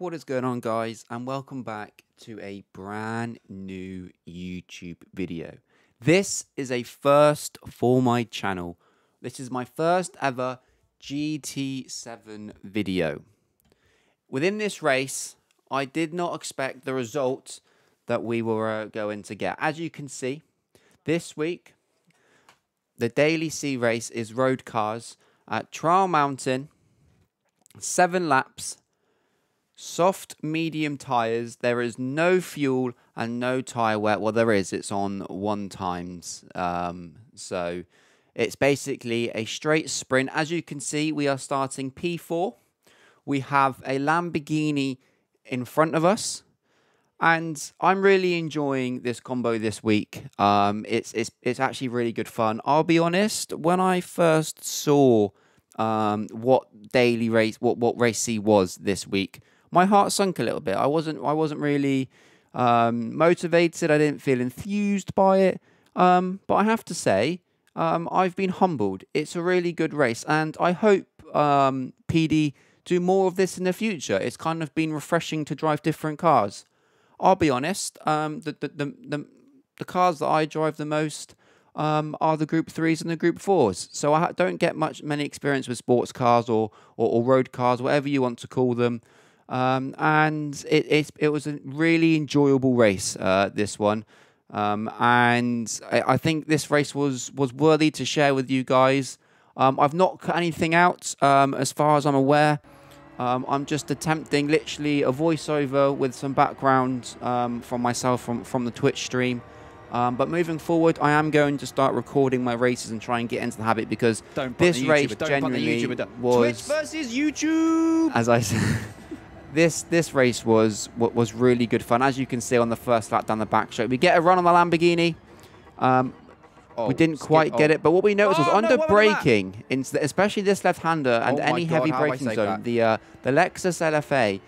What is going on, guys, and welcome back to a brand new YouTube video. This is a first for my channel. This is my first ever GT7 video. Within this race, I did not expect the result that we were going to get. As you can see, this week, the Daily C race is road cars at Trial Mountain, 7 laps, soft medium tyres. There is no fuel and no tyre wear. Well, there is. It's on 1 times. So it's basically a straight sprint. As you can see, we are starting P4. We have a Lamborghini in front of us. And I'm really enjoying this combo this week. It's actually really good fun. I'll be honest, when I first saw what race C was this week, my heart sunk a little bit. I wasn't really motivated. I didn't feel enthused by it. But I have to say, I've been humbled. It's a really good race, and I hope PD do more of this in the future. It's kind of been refreshing to drive different cars. I'll be honest. The cars that I drive the most are the Group 3s and the Group 4s. So I don't get many experience with sports cars or road cars, whatever you want to call them. And it was a really enjoyable race, this one. And I think this race was worthy to share with you guys. I've not cut anything out, as far as I'm aware. I'm just attempting literally a voiceover with some background from myself from the Twitch stream. But moving forward, I am going to start recording my races and try and get into the habit, because this race genuinely was Twitch versus YouTube. As I said, this race was really good fun. As you can see on the first lap down the back straight, we get a run on the Lamborghini. We didn't quite get it, but what we noticed was under braking, especially this left-hander and any heavy braking zone, the Lexus LFA,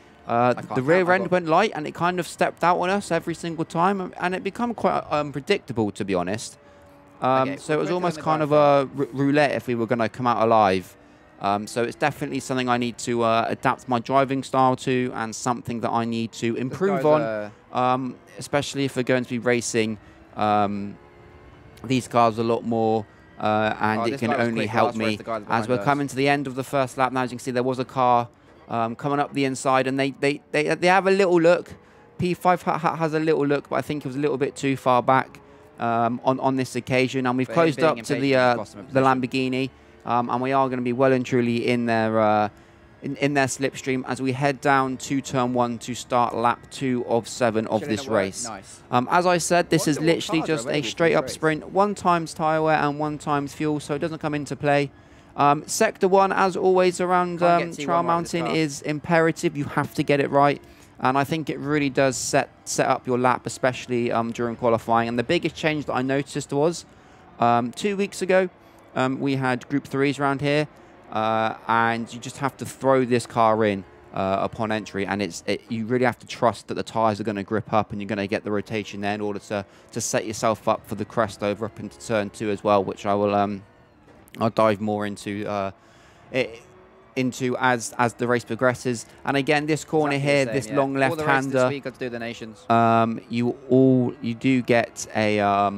the rear end went light and it kind of stepped out on us every single time, and it became quite unpredictable, to be honest. So it was almost kind of a roulette if we were going to come out alive. So it's definitely something I need to adapt my driving style to, and something that I need to improve on, especially if we're going to be racing these cars a lot more, and it can only help me as we're coming to the end of the first lap. Now, as you can see, there was a car coming up the inside, and they have a little look. P5 has a little look, but I think it was a little bit too far back on this occasion, and we've closed up to the Lamborghini, and we are going to be well and truly in their slipstream as we head down to turn 1 to start lap 2 of 7 of this race. Nice. As I said, this is literally just a straight up sprint, 1 times tyre wear and 1 times fuel, so it doesn't come into play. Sector 1, as always, around Trial Mountain is imperative. You have to get it right, and I think it really does set up your lap, especially during qualifying. And the biggest change that I noticed was 2 weeks ago, we had Group 3s around here. And you just have to throw this car in upon entry, and you really have to trust that the tyres are going to grip up and you're going to get the rotation there in order to set yourself up for the crest over up into turn 2 as well, which I will I'll dive more into as the race progresses. And again, this corner here, this long left-hander, you do get a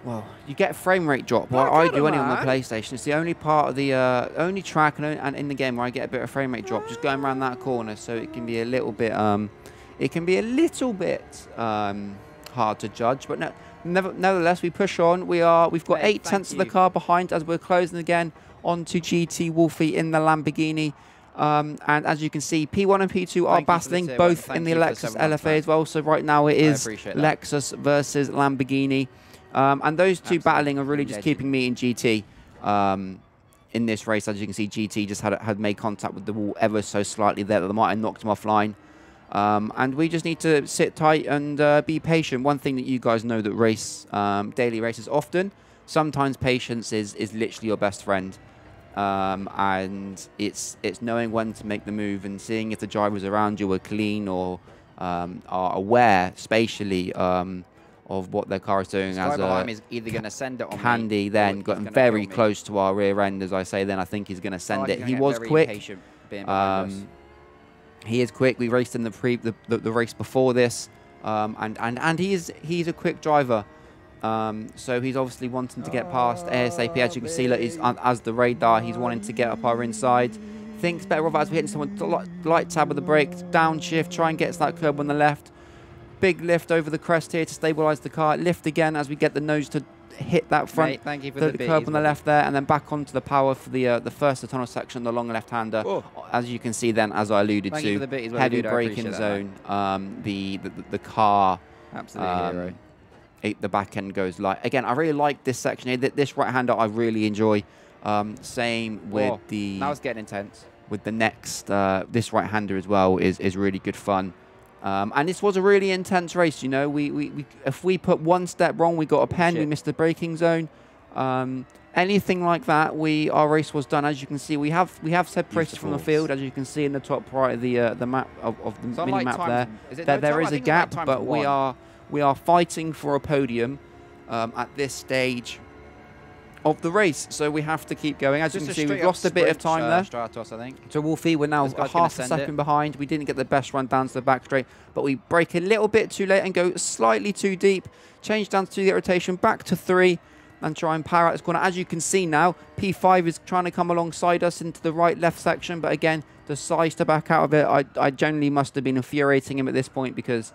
well, you get a frame rate drop. Well, I do only on the PlayStation. It's the only part of the only track and in the game where I get a bit of frame rate drop, just going around that corner. So it can be a little bit hard to judge. But nevertheless, we push on. We've got 8 tenths of the car behind as we're closing again onto GT Wolfie in the Lamborghini. And as you can see, P1 and P2 are battling both in the Lexus LFA as well. So right now it is Lexus versus Lamborghini. And those two battling are really just keeping me in GT in this race. As you can see, GT just had made contact with the wall ever so slightly there that might have knocked him offline. And we just need to sit tight and be patient. One thing that you guys know that daily races often, sometimes patience is literally your best friend. And it's knowing when to make the move and seeing if the drivers around you are clean or are aware spatially of what their car is doing. As is either going to send it on Candy then got very close to our rear end, as I say, then I think he's going to send it. He was quick. He is quick. We raced in the race before this, and he's a quick driver. So he's obviously wanting to get past ASAP. As you can see, look, he's as the radar, he's wanting to get up our inside. Thinks better of as we're hitting someone. Light tab of the brake, downshift, try and get to that curb on the left. Big lift over the crest here to stabilise the car. Lift again as we get the nose to hit that front. Mate, thank you for the curb on the left there, and then back onto the power for the first of the tunnel section, the long left-hander. Oh. As you can see, then as I alluded Thank to, you for the bit as well, heavy dude. I braking appreciate zone. The car. Absolutely hero. The back end goes light. Again, I really like this section here. This right-hander I really enjoy. Same with the. Now it's getting intense. With the next, this right-hander as well is really good fun. And this was a really intense race. You know, we if we put one step wrong, we got a pen. We missed the braking zone. Anything like that, our race was done. As you can see, we have separated from the field. As you can see in the top right of the map of the mini map there. There is a gap, but we are fighting for a podium at this stage of the race, so we have to keep going. As you can see, we've lost a bit of time there. Stratos, I think. So Wolfie, we're now half a second behind. We didn't get the best run down to the back straight, but we brake a little bit too late and go slightly too deep. Change down to the rotation, back to 3, and try and power out this corner. As you can see now, P5 is trying to come alongside us into the right-left section, but again, the size to back out of it, I generally must have been infuriating him at this point because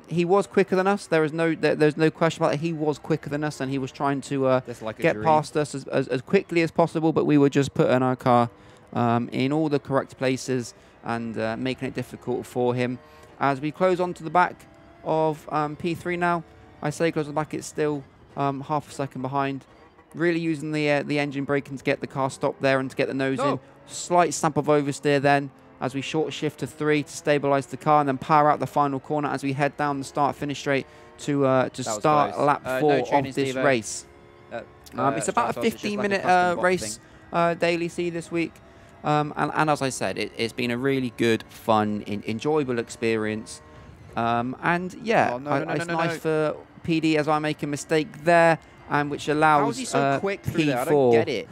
he was quicker than us. There's no question about it. He was quicker than us, and he was trying to get past us as quickly as possible, but we were just putting our car in all the correct places and making it difficult for him. As we close onto the back of P3 now, I say close on the back, it's still half a second behind. Really using the engine braking to get the car stopped there and to get the nose in. Slight snap of oversteer then, as we short shift to 3 to stabilise the car and then power out the final corner as we head down the start-finish straight to start lap 4 of this race. It's about a 15-minute race, Daily C this week. And as I said, it's been a really good, fun, enjoyable experience. And yeah, it's nice for PD as I make a mistake there, and which allows How is he so quick through P4. there? I don't get it.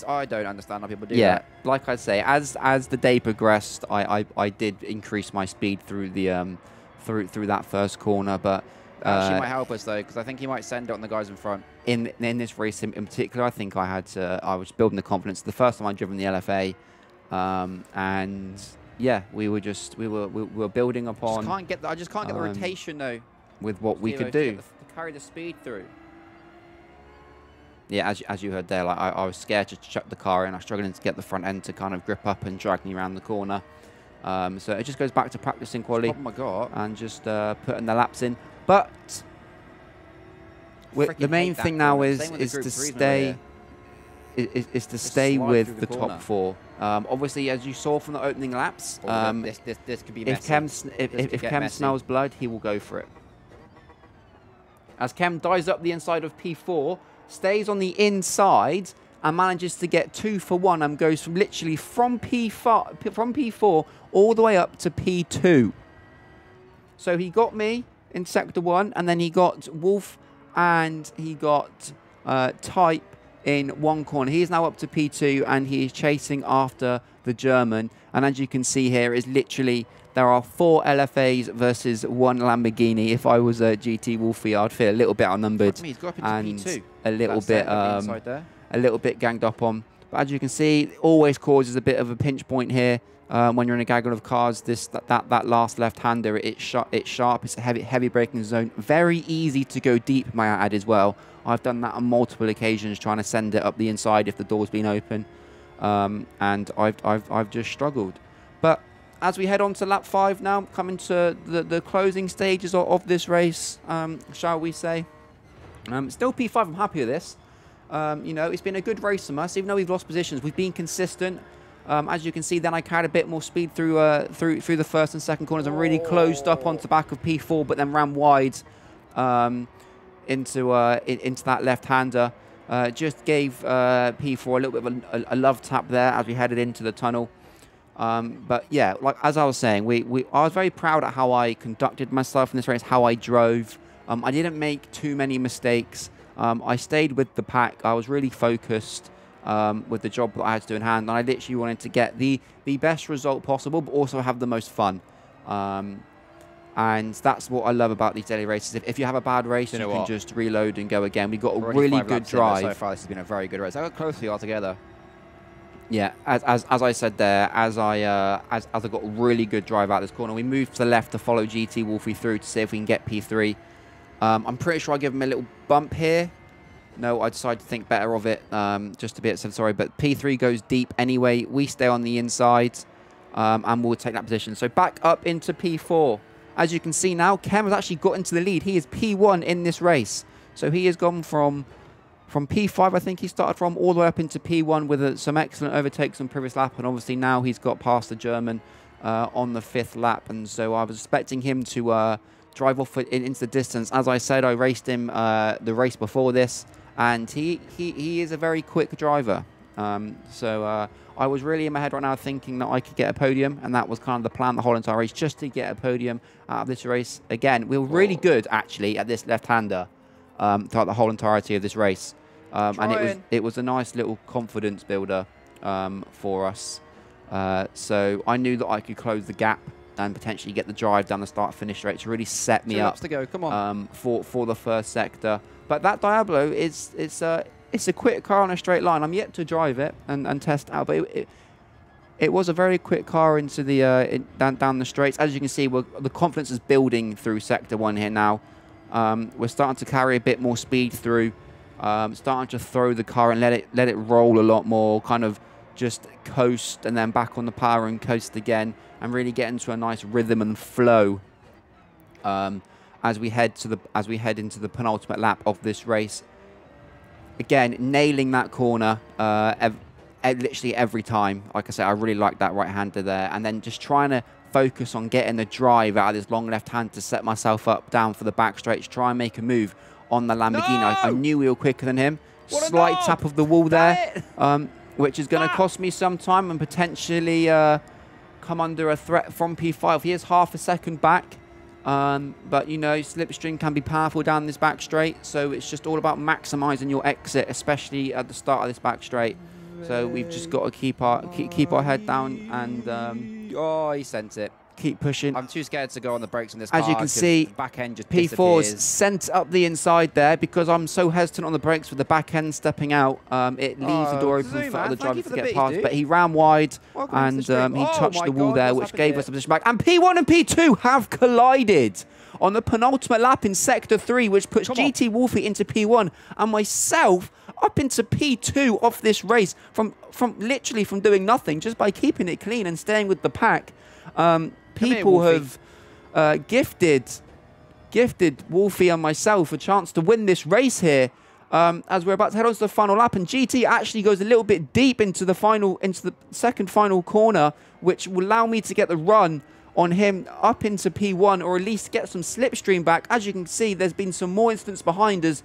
I don't understand how people do that. Yeah, like I say, as the day progressed, I did increase my speed through the through that first corner, but actually might help us though, because I think he might send it on the guys in front. In this race in particular, I think I was building the confidence. The first time I'd driven the LFA, and yeah, we were building upon. I just can't get the rotation though. With what we could do. To carry the speed through. Yeah, as you heard there, like I was scared to chuck the car in. I was struggling to get the front end to kind of grip up and drag me around the corner. So it just goes back to practicing quality. Oh my god! And just putting the laps in. But the main thing now is to stay. Is to stay with the top 4. Obviously, as you saw from the opening laps, this could be messy. If Kem smells blood, he will go for it. As Kem dives up the inside of P4, stays on the inside and manages to get 2 for 1 and goes from literally from P4 all the way up to P2. So he got me in sector 1, and then he got Wolf and he got Type in one corner. He is now up to P2 and he is chasing after the German. And as you can see here, is literally there are 4 LFAs versus 1 Lamborghini. If I was a GT Wolfie, I'd feel a little bit outnumbered He's got up and into P2. A little bit ganged up on. But as you can see, it always causes a bit of a pinch point here when you're in a gaggle of cars. That last left-hander, it's sharp. It's a heavy braking zone. Very easy to go deep, may I add as well. I've done that on multiple occasions, trying to send it up the inside if the door's been open, and I've just struggled. But as we head on to lap 5 now, coming to the closing stages of this race, shall we say? Still P5. I'm happy with this. You know, it's been a good race from us, even though we've lost positions. We've been consistent. As you can see, then I carried a bit more speed through the first and second corners and really closed up onto the back of P4, but then ran wide into that left-hander. Just gave P4 a little bit of a love tap there as we headed into the tunnel. But yeah, like as I was saying, I was very proud at how I conducted myself in this race, how I drove. I didn't make too many mistakes. I stayed with the pack. I was really focused. with the job that I had to do in hand. And I literally wanted to get the best result possible, but also have the most fun. And that's what I love about these daily races. If you have a bad race, you can just reload and go again. We got a really good drive. So far, this has been a very good race. How close we are together. Yeah, as I said there, as I got a really good drive out this corner, we moved to the left to follow GT Wolfie through to see if we can get P3. I'm pretty sure I give him a little bump here. No, I decided to think better of it, just a bit. So sorry, but P3 goes deep anyway. We stay on the inside, and we'll take that position. So back up into P4. As you can see now, Kem has actually got into the lead. He is P1 in this race. So he has gone from P5, I think he started from, all the way up into P1 with some excellent overtakes on previous lap. And obviously now he's got past the German on the 5th lap. And so I was expecting him to drive off into the distance. As I said, I raced him the race before this. And he is a very quick driver. I was really in my head right now thinking that I could get a podium, and that was kind of the plan the whole entire race, just to get a podium out of this race. Again, we were really good, actually, at this left-hander throughout the whole entirety of this race. And it was a nice little confidence builder for us. So I knew that I could close the gap and potentially get the drive down the start-finish straight to really set me up to go. Come on. For the first sector. But that Diablo it's a quick car on a straight line. I'm yet to drive it and test it out, but it was a very quick car into the down the straights. As you can see, the confidence is building through Sector 1 here now. We're starting to carry a bit more speed through, starting to throw the car and let it roll a lot more, kind of just coast and then back on the power and coast again, and really get into a nice rhythm and flow as we head into the penultimate lap of this race. Again, nailing that corner literally every time. Like I said, I really like that right-hander there. And then just trying to focus on getting the drive out of this long left hand to set myself up down for the back straight to try and make a move on the Lamborghini. No! I knew we were quicker than him. Slight tap of the wall there, which is going to cost me some time and potentially come under a threat from P5. He is half a second back. But, you know, slipstream can be powerful down this back straight, so it's just all about maximising your exit, especially at the start of this back straight. So we've just got to keep our head down and oh, he sent it. Keep pushing. I'm too scared to go on the brakes in this car. As you can see, the back end just P4's sent up the inside there because I'm so hesitant on the brakes with the back end stepping out. It leaves the door open for other drivers to get past, but he ran wide and he touched the wall there, which gave us the position back. And P1 and P2 have collided on the penultimate lap in Sector 3, which puts GT Wolfie into P1 and myself up into P2 off this race from literally from doing nothing, just by keeping it clean and staying with the pack. People have gifted Wolfie and myself a chance to win this race here as we're about to head on to the final lap, and GT actually goes a little bit deep into the second final corner, which will allow me to get the run on him up into P1, or at least get some slipstream back. As you can see, there's been some more incidents behind us.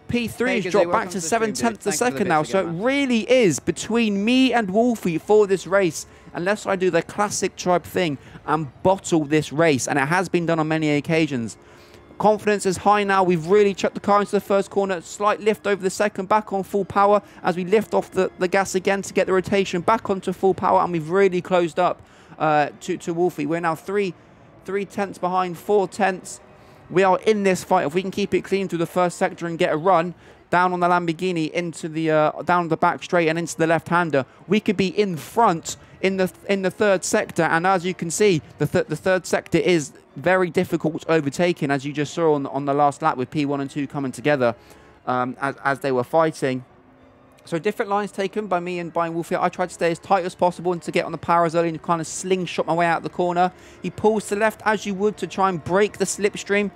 P3 has dropped back to 7/10 a second now, so it really is between me and Wolfie for this race, unless I do the classic tribe thing and bottle this race, and it has been done on many occasions. Confidence is high now. We've really chucked the car into the first corner. Slight lift over the second, back on full power as we lift off the gas again to get the rotation back onto full power, and we've really closed up to Wolfie. We're now 3/10 behind, 4/10. We are in this fight. If we can keep it clean through the first sector and get a run down on the Lamborghini into the down the back straight and into the left-hander, we could be in front in the third sector. And as you can see, the third sector is very difficult overtaking, as you just saw on the last lap with P1 and 2 coming together as they were fighting. So different lines taken by me and by Wolfie. I tried to stay as tight as possible and to get on the power as early and kind of slingshot my way out of the corner. He pulls to the left as you would to try and break the slipstream.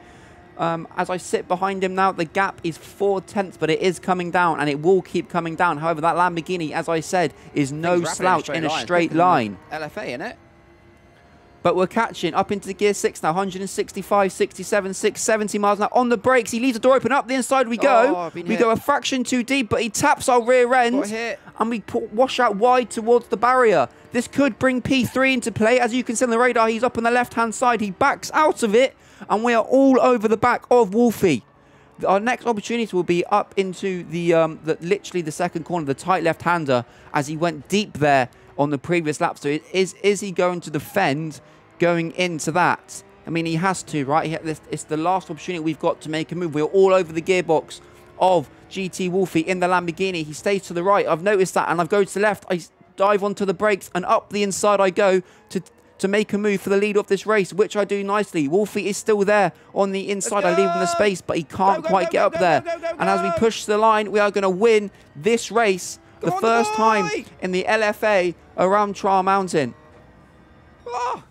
As I sit behind him now, the gap is 4/10, but it is coming down and it will keep coming down. However, that Lamborghini, as I said, is no slouch in a straight line. LFA, innit? But we're catching up into gear 6 now, 165, 67, 670 miles now on the brakes. He leaves the door open. Up the inside we go. We go a fraction too deep, but he taps our rear end. And we wash out wide towards the barrier. This could bring P3 into play. As you can see on the radar, he's up on the left-hand side. He backs out of it, and we are all over the back of Wolfie. Our next opportunity will be up into literally the second corner, the tight left-hander, as he went deep there on the previous lap. So is he going to defend going into that? I mean, he has to, right? It's the last opportunity we've got to make a move. We're all over the gearbox of GT Wolfie in the Lamborghini. He stays to the right. I've noticed that, and I've go to the left. I dive onto the brakes, and up the inside I go to make a move for the lead of this race, which I do nicely. Wolfie is still there on the inside. I leave him the space, but he can't quite get up there. And as we push the line, we are going to win this race, the first time in the LFA around Trial Mountain. Oh,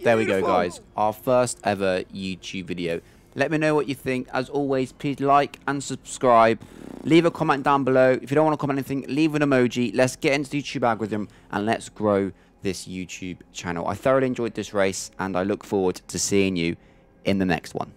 there we go, guys. Our first ever YouTube video. Let me know what you think. As always, please like and subscribe. Leave a comment down below. If you don't want to comment anything, leave an emoji. Let's get into the YouTube algorithm and let's grow this YouTube channel. I thoroughly enjoyed this race and I look forward to seeing you in the next one.